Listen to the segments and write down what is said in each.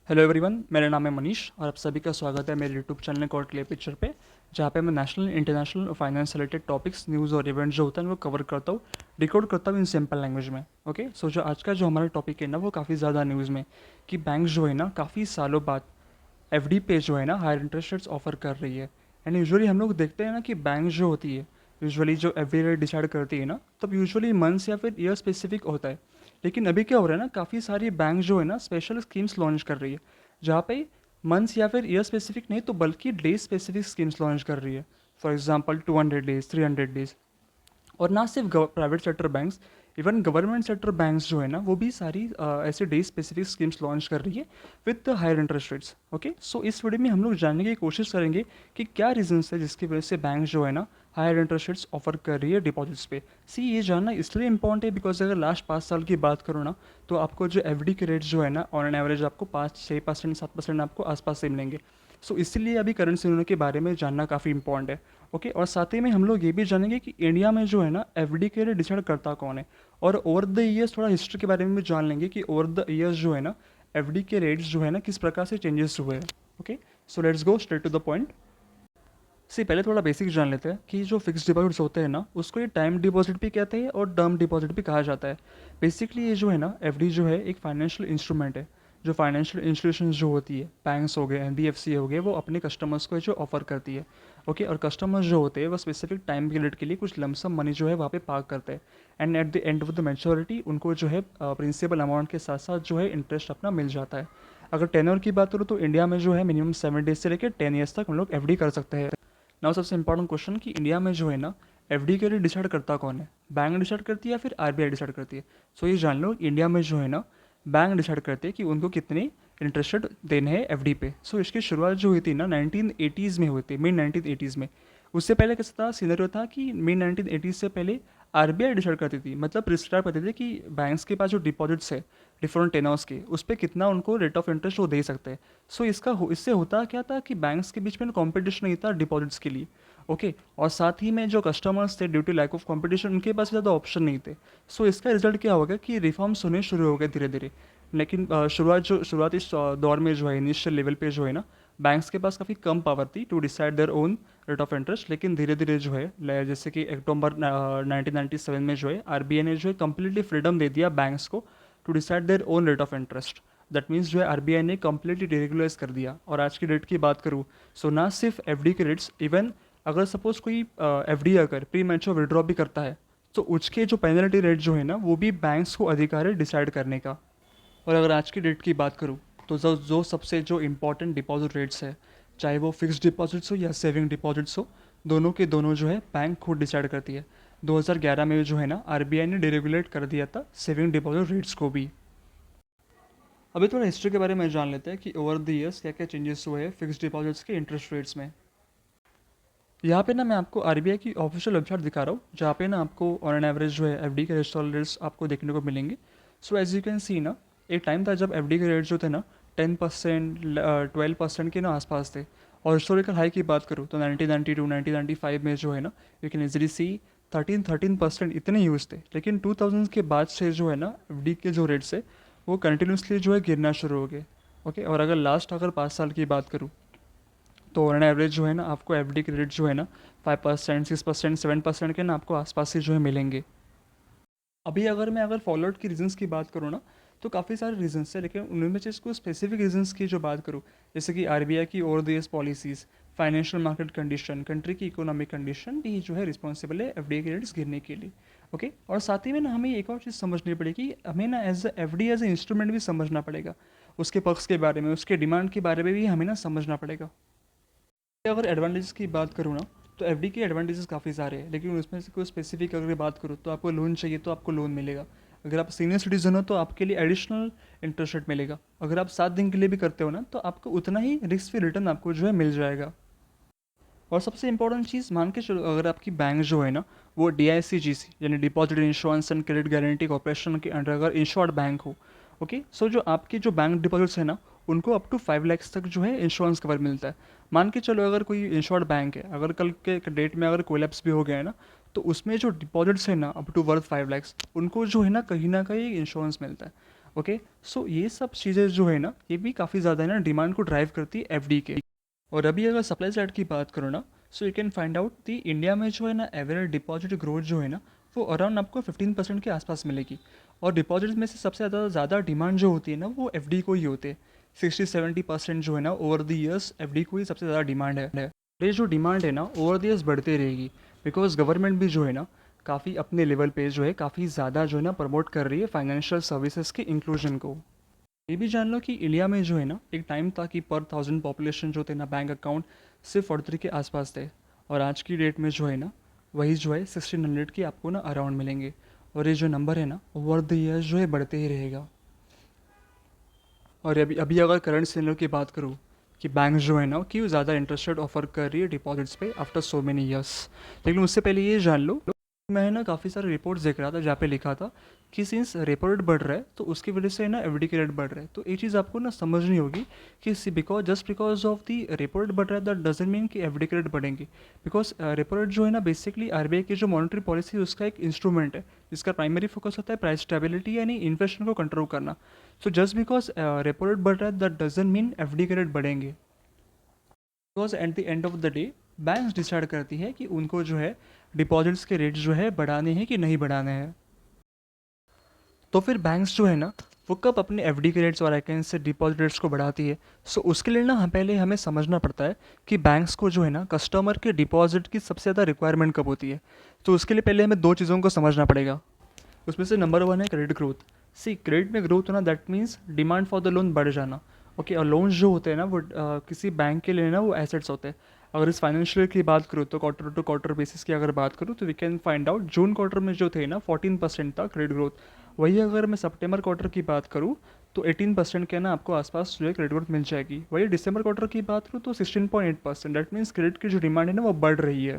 Hello everyone, मेरा नाम है मनीष और आप सभी का स्वागत है मेरे YouTube channel call clear picture पे, जहाँ पे मैं national international finance related topics news और इवेंट्स जो होता है वो कवर करता हूँ, डिकोड करता हूँ इन सिंपल लैंग्वेज में। ओके, सो जो आज का जो हमारा टॉपिक है ना वो काफ़ी ज़्यादा न्यूज़ में कि बैंक जो है ना काफ़ी सालों बाद एफडी पे जो है ना हायर इंटरेस्ट रेट्स ऑफर कर रही है। एंड यूजुअली हम लोग देखते हैं ना कि बैंक जो होती है यूजुअली जो एफडी रेट डिसाइड करती है ना, तब यूजुअली मंथ्स या फिर ईयर स्पेसिफिक होता है। लेकिन अभी क्या हो रहा है ना, काफ़ी सारी बैंक जो है ना स्पेशल स्कीम्स लॉन्च कर रही है, जहाँ पे मंथ्स या फिर ईयर स्पेसिफिक नहीं तो बल्कि डे स्पेसिफिक स्कीम्स लॉन्च कर रही है। For example 200 days, 300 days. और ना सिर्फ private sector banks, even government sector banks जो है ना वो भी सारी ऐसे डे स्पेसिफिक स्कीम्स लॉन्च कर रही है with higher interest rates. Okay, so इस वीडियो में हम लोग जानने की कोशिश करेंगे कि क्या रीजंस है जिसकी वजह से बैंक जो है ना हायर इंटरेस्ट रेट्स ऑफर कर रही है डिपॉजिट्स पे। सी, ये जानना इसलिए इंपॉर्टेंट है बिकॉज अगर लास्ट 5 साल की बात करो ना, तो आपको जो एफडी के रेट्स जो है ना ऑन एन एवरेज आपको 5-6%, 7% आपको आसपास से मिलेंगे। सो इसीलिए अभी करंट सिनेरियो के बारे में जानना काफ़ी इंपॉर्टेंट है। ओके, और साथ ही में हम लोग ये भी जानेंगे कि इंडिया में जो है ना एफडी के रेट डिसाइड करता कौन है। और ओवर द ईयर्स थोड़ा हिस्ट्री के बारे में भी जान लेंगे कि ओवर द ईयर्स जो है ना एफडी के रेट्स जो है ना किस प्रकार से चेंजेस हुए हैं। Okay, so let's go straight to the point. See, पहले थोड़ा बेसिक जान लेते हैं कि जो फिक्स डिपॉजिट्स होते हैं ना उसको ये टाइम डिपॉजिट भी कहते हैं और टर्म डिपॉजिट भी कहा जाता है। बेसिकली ये जो है ना एफडी जो है एक फाइनेंशियल इंस्ट्रूमेंट है। जो फाइनेंशियल इंस्टीट्यूशन जो होती है, बैंक्स हो गए, एनबीएफसी हो गए, वो अपने कस्टमर्स को जो ऑफर करती है। ओके, और कस्टमर्स जो होते हैं वो स्पेसिफिक टाइम पीरियड के लिए कुछ लमसम मनी जो है वहाँ पे पार्क करते हैं। And at the end of the maturity उनको जो है प्रिंसिपल अमाउंट के साथ साथ जो है इंटरेस्ट अपना मिल जाता है। अगर टेन्योर की बात करूँ तो इंडिया में जो है मिनिमम 7 डेज से लेकर 10 ईयर्स तक हम लोग एफडी कर सकते हैं। नाउ सबसे इंपॉर्टेंट क्वेश्चन कि इंडिया में जो है ना एफडी के लिए डिसाइड करता कौन है, बैंक डिसाइड करती है या फिर आरबीआई डिसाइड करती है। सो ये जान लो, इंडिया में जो है ना बैंक डिसाइड करते हैं कि उनको कितने इंटरेस्ट रेट देने हैं एफडी पे। सो इसकी शुरुआत जो हुई थी ना 1980s में हुई थी, मिड 1980s में। उससे पहले कैसा था सिनेरियो था कि मिड 1980s से पहले आरबीआई डिसाइड करती थी, मतलब प्रिस्क्राइब करती थी कि बैंक्स के पास जो डिपॉजिट्स है डिफरेंट टेनर्स के, उस पर कितना उनको रेट ऑफ इंटरेस्ट वो दे सकते हैं। सो इससे होता क्या था कि बैंक्स के बीच में कॉम्पिटिशन नहीं था डिपॉजिट्स के लिए। ओके, और साथ ही में जो कस्टमर्स थे due to lack of competition उनके पास ज़्यादा ऑप्शन नहीं थे। सो इसका रिजल्ट क्या होगा कि रिफॉर्म्स होने शुरू हो गए धीरे धीरे। लेकिन शुरुआती दौर में जो है इनिशियल लेवल पे जो है ना बैंक्स के पास काफ़ी कम पावर थी to decide their own rate of interest. लेकिन धीरे धीरे जो है जैसे कि अक्टूबर 1997 में जो है आरबीआई ने जो है कम्प्लीटली फ्रीडम दे दिया बैंक्स को to decide their own rate of interest. That means जो है आरबीआई ने कम्प्लीटली डिरेगुलाइज कर दिया। और आज की डेट की बात करूँ, सो ना सिर्फ एफडी के रेट्स, इवन अगर सपोज कोई एफडी अगर प्री मैच्योर विड्रॉ भी करता है तो उसके जो पेनल्टी रेट जो है ना वो भी बैंक्स को अधिकार है डिसाइड करने का। और अगर आज की डेट की बात करूँ तो जो सबसे जो इम्पोर्टेंट डिपॉजिट रेट्स है, चाहे वो फिक्स्ड डिपॉजिट्स हो या सेविंग डिपॉजिट्स हो, दोनों के दोनों जो है बैंक खुद डिसाइड करती है। 2011 में जो है ना आरबीआई ने डिरेगुलेट कर दिया था सेविंग डिपॉजिट रेट्स को भी। अभी थोड़ा हिस्ट्री के बारे में जान लेते हैं कि ओवर द ईयर्स क्या क्या चेंजेस हुए हैं फिक्स्ड डिपॉजिट्स के इंटरेस्ट रेट्स में। यहाँ पे ना मैं आपको आरबीआई की ऑफिशियल वेबसाइट दिखा रहा हूँ, जहाँ पे ना आपको ऑन एन एवरेज जो है एफडी के रेट्स आपको देखने को मिलेंगे। So as you can see ना, एक टाइम था जब एफडी के रेट जो थे ना 10%, 12% के ना आसपास थे। और हिस्टोरिकल हाई की बात करूँ तो 1992, 1995 में जो है ना यू कैन इजली सी 13% इतने यूज थे। लेकिन 2000 के बाद से जो है ना एफडी के जो रेट्स है वो कंटिन्यूसली जो है गिरना शुरू हो गए। ओके, और अगर 5 साल की बात करूँ तो ऑन एवरेज जो है ना आपको एफडी के रेट जो है ना 5%, 6%, 7% के ना आपको आसपास से जो है मिलेंगे। अभी अगर फॉलोआउट की रीजंस की बात करूँ ना, तो काफ़ी सारे रीजंस है, लेकिन उनमें से इसको स्पेसिफिक रीजंस की जो बात करूँ, जैसे कि आरबीआई की over the years policies, financial market condition, country की इकोनॉमिक कंडीशन भी जो है रिस्पॉन्सिबल है एफडी के रेट्स गिरने के लिए। ओके, और साथ ही में ना हमें एक और चीज़ समझनी पड़ेगी, हमें ना as FD as a instrument भी समझना पड़ेगा। उसके पक्ष के बारे में, उसके डिमांड के बारे में भी हमें ना समझना पड़ेगा। अगर एडवांटेजेस की बात करूँ ना, तो एफडी के एडवांटेजेस काफ़ी सारे हैं, लेकिन उसमें से कोई स्पेसिफिक अगर बात करूँ तो आपको लोन चाहिए तो आपको लोन मिलेगा। अगर आप सीनियर सिटीजन हो तो आपके लिए एडिशनल इंटरेस्ट रेट मिलेगा। अगर आप 7 दिन के लिए भी करते हो ना तो आपको उतना ही रिस्क फ्री रिटर्न आपको जो है मिल जाएगा। और सबसे इंपॉर्टेंट चीज़ मान के चलो, अगर आपकी बैंक जो है ना वो डीआईसीजीसी यानी deposit insurance and credit guarantee corporation के अंडर अगर इंश्योर्ड बैंक हो, ओके, सो जो आपके जो बैंक डिपॉजिट्स है ना उनको अप टू 5 lakhs तक जो है इंश्योरेंस कवर मिलता है। मान के चलो अगर कोई इंश्योर्ड बैंक है, अगर कल के डेट में अगर कोलैप्स भी हो गया है ना, तो उसमें जो डिपॉजिट्स है ना अप टू वर्थ 5 lakhs उनको जो है ना कहीं इंश्योरेंस मिलता है। ओके, सो ये सब चीज़ें जो है ना, ये भी काफ़ी ज़्यादा है ना डिमांड को ड्राइव करती है एफडी के। और अभी अगर सप्लाई साइड की बात करो ना, so you can find out the India में जो है ना एवरेज डिपॉजिट ग्रोथ जो है ना, वो अराउंड आपको 15% के आसपास मिलेगी। और डिपॉजिट में से सबसे ज़्यादा डिमांड जो होती है ना, वो एफडी को ही होते हैं। 60-70% जो है ना ओवर द ईयर्स एफडी को ही सबसे ज़्यादा डिमांड है। ये जो डिमांड है ना ओवर द ईयर्स बढ़ते रहेगी, बिकॉज गवर्नमेंट भी जो है ना काफ़ी अपने लेवल पे जो है काफ़ी ज़्यादा जो है ना प्रमोट कर रही है फाइनेंशियल सर्विसेज के इंक्लूजन को। ये भी जान लो कि इंडिया में जो है ना एक टाइम था कि पर 1000 पॉपुलेशन जो थे ना बैंक अकाउंट सिर्फ 43 के आसपास थे। और आज की डेट में जो है ना वही जो है 1600 के आपको ना अराउंड मिलेंगे। और ये जो नंबर है ना ओवर द ईयर्स जो है बढ़ते ही रहेगा। और अभी अभी अगर करंट सिनेरियो की बात करूँ कि बैंक जो है ना क्यों ज़्यादा इंटरेस्ट रेट ऑफर कर रही है डिपॉजिट्स पे आफ्टर सो मेनी ईयर्स, लेकिन उससे पहले ये जान लो, मैं ना काफ़ी सारे रिपोर्ट्स देख रहा था जहाँ पे लिखा था कि सिंस रेपो रेट बढ़ रहा है तो उसकी वजह से ना एफडी के रेट बढ़ रहा है। तो ये चीज़ आपको ना समझनी होगी कि because just because of the repo rate बढ़ रहा है दैट डजंट मीन कि एफडी के रेट बढ़ेंगे। बिकॉज रेपो रेट जो है ना बेसिकली आरबीआई की जो मॉनेटरी पॉलिसी है उसका एक इंस्ट्रूमेंट है जिसका प्राइमरी फोकस होता है प्राइस स्टेबिलिटी यानी इन्फ्लेशन को कंट्रोल करना। So just because repo rate बढ़ रहा है दैट डजंट मीन एफडी के रेट बढ़ेंगे। Because at the end of the day banks decide करती है कि उनको जो है डिपॉजिट्स के रेट जो है बढ़ाने हैं कि नहीं बढ़ाने हैं। तो फिर बैंक्स जो है ना वो कब अपने एफडी के रेट्स और आईकैन से डिपॉजिट रेट्स को बढ़ाती है। सो उसके लिए ना पहले हमें समझना पड़ता है कि बैंक्स को जो है ना कस्टमर के डिपॉजिट की सबसे ज़्यादा रिक्वायरमेंट कब होती है। तो उसके लिए पहले हमें दो चीज़ों को समझना पड़ेगा। उसमें से नंबर वन है क्रेडिट ग्रोथ। सी क्रेडिट में ग्रोथ होना that means demand for the loan बढ़ जाना। ओके, और लोन्स जो होते हैं ना वो किसी बैंक के लिए ना वो एसेट्स होते हैं। अगर इस फाइनेंशियल की बात करूँ तो क्वार्टर टू क्वार्टर बेसिस की अगर बात करूँ तो we can find out June quarter में जो थे ना 14% था क्रेडिट ग्रोथ। वही अगर मैं सितंबर क्वार्टर की बात करूँ तो 18% के ना आपको आसपास जो है क्रेडिट ग्रोथ मिल जाएगी। वही दिसंबर क्वार्टर की बात करूँ तो 16.8%। दैट मीन्स क्रेडिट की जो डिमांड है ना वो बढ़ रही है।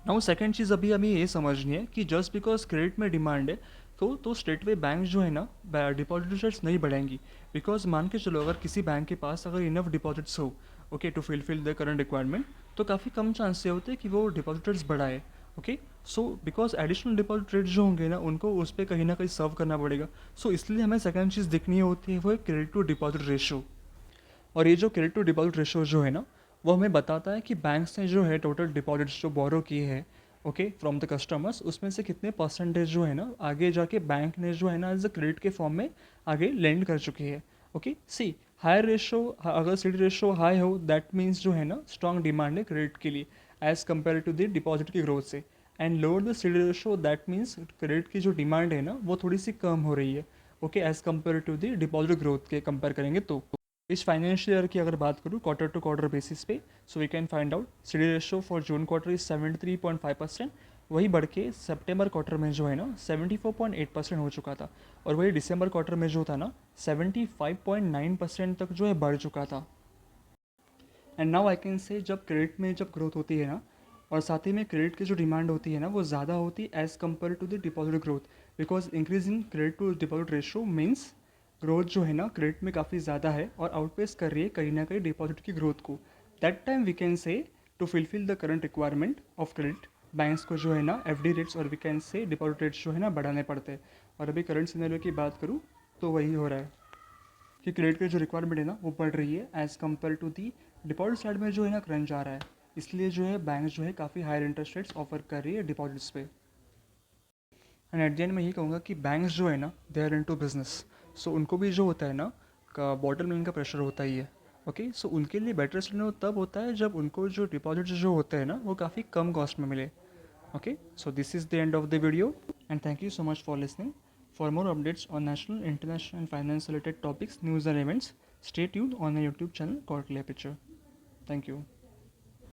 नाउ सेकंड चीज़ अभी हमें ये समझनी है कि जस्ट बिकॉज क्रेडिट में डिमांड है तो स्टेट वे बैंक जो है ना डिपॉजिट रेट्स नहीं बढ़ाएंगी। बिकॉज मान के चलो अगर किसी बैंक के पास अगर इनफ डिपॉजिट्स हो okay to fill the current requirement, तो काफ़ी कम चांस ये होते हैं कि वो डिपॉजिट रेट्स बढ़ाए। Okay, so because additional deposit rates जो होंगे ना उनको उस पर कहीं ना कहीं सर्व करना पड़ेगा। सो इसलिए हमें सेकंड चीज़ देखनी होती है वो है क्रेडिट टू डिपॉजिट रेशो। और ये जो क्रेडिट टू डिपॉजिट रेशो जो है ना वो हमें बताता है कि बैंक्स ने जो है टोटल डिपॉजिट्स जो बोरो किए हैं ओके फ्रॉम द कस्टमर्स उसमें से कितने परसेंटेज जो है ना आगे जाके बैंक ने जो है ना एज अ क्रेडिट के फॉर्म में आगे लेंड कर चुकी है। ओके, सी हायर रेशो अगर सीडी रेशो हाई हो दैट मीन्स जो है ना स्ट्रॉन्ग डिमांड है क्रेडिट के लिए as compare to the deposit की ग्रोथ से। And lower the CD ratio that means credit की जो डिमांड है ना वो थोड़ी सी कम हो रही है okay as compare to the deposit growth के कंपेयर करेंगे तो। इस फाइनेंशियल ईयर की अगर बात करूँ क्वार्टर टू क्वार्टर बेसिस पे so we can find out CD ratio for June quarter is 73.5%। वही बढ़ के सितंबर क्वार्टर में जो है ना 74.8% हो चुका था। और वही दिसंबर क्वार्टर में जो था ना 75.9% तक जो है बढ़ चुका था। And now I can say जब क्रेडिट में जब ग्रोथ होती है ना और साथ ही में क्रेडिट की जो डिमांड होती है ना वो ज़्यादा होती है as compare to the deposit growth. Because increase in credit to deposit ratio means growth जो है ना क्रेडिट में काफ़ी ज़्यादा है और आउटपेस कर रही है कहीं ना कहीं डिपॉजिट की ग्रोथ को। That time we can say to fulfil the current requirement of credit banks को जो है ना एफडी रेट्स और we can say deposit rates जो है ना बढ़ाने पड़ते हैं। और अभी करंट सिनेरियो की बात करूँ तो वही हो रहा है कि क्रेडिट की जो रिक्वायरमेंट है ना वो बढ़ रही है as compare to the deposit side में जो है ना क्रंच आ रहा है। इसलिए जो है बैंक जो है काफ़ी हायर इंटरेस्ट रेट्स ऑफर कर रही है डिपॉजिट्स पे। एंड एट द एंड मैं यही कहूँगा कि बैंक्स जो है ना दे आर इनटू बिजनेस। सो उनको भी जो होता है ना का बॉटम लाइन का प्रेशर होता ही है। ओके, सो उनके लिए बेटर सिनेरियो तब होता है जब उनको जो डिपॉजिट जो होते हैं ना वो काफ़ी कम कॉस्ट में मिले। Okay, so this is the end of the video and thank you so much for listening. For more updates on national, international, and finance related topics, news, and events, stay tuned on our YouTube channel called Clear Picture. Thank you.